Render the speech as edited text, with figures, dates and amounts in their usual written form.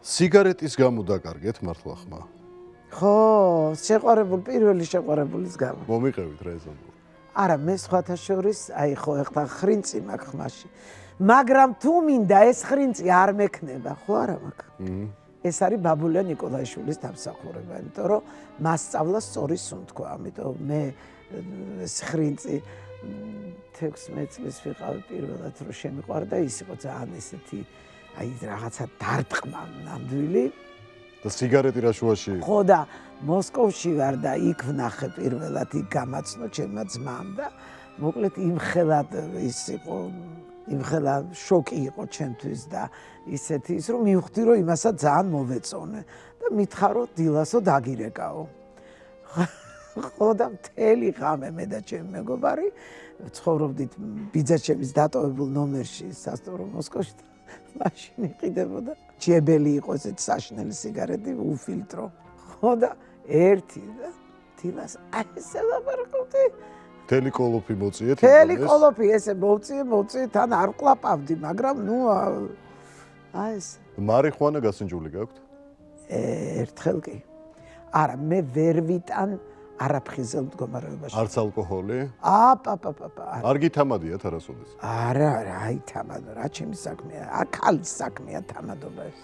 სიგარეტის გამო დაკარგეთ მართლა ხმა? ხო, პირველი შეყვარებულის გამო. მომიყევით რა ეს ამბავი. არა, მე სხვათა შორის, აი ხო, ეხლა ხრინწი მაქვს ხმაში. მაგრამ თუ მინდა ეს ხრინწი არ მექნება, ხო არა მაქვს. ეს არის ბაბულა ნიკოლაიშვილის დამსახურება, იმიტომ რომ მას სწავლა სწორი სუნთქვა, ამიტომ მე ეს ხრინწი 16 წლის ვიყავი პირველად რომ შემიყვარდა, ის იყო ძალიან ესეთი აი რაღაცა დარტყმა ნამდვილი. და სიგარეტი რა შუაში? ხო და მოსკოვში ვარ და იქ ვნახე პირველად, იქ გამაცნო ჩემმა ძმამ და მოკლედ იმხელად ის იყო, იმხელა შოკი იყო ჩემთვის და ისეთი ის რომ მივხვდი რომ იმასაც ძალიან მოვეწონე და მითხარო დილასო დაგირეკაო. ხო და მთელი ღამე მე და ჩემი მეგობარი ცხოვრობდით ბიძაჩემის დატოვებულ ნომერში სასტუმრო მოსკოვში. მაშინ იყიდებოდა ჯებელი იყო ესეთ საშნელი სიგარეტი უფილტრო. ხო და ერთი და დილას აი ესე ლაპარაკობდი. მთელი კოლოფი მოწიეთ? მთელი კოლოფი ესე მოვწიე, თან არ ყლაპავდი, მაგრამ ნუ აი ეს მარიხუანა გასინჯული გაქვთ? ერთხელ კი. არა, მე ვერ ვიტან არაფხიზელ მდგომარეობაში. არც ალკოჰოლი? აპაპაპაპა. არ გითამადიათ არასოდეს? არა, აი თამადო, რა ჩემი საქმეა, აქ ხალის საქმეა თამადობა ეს.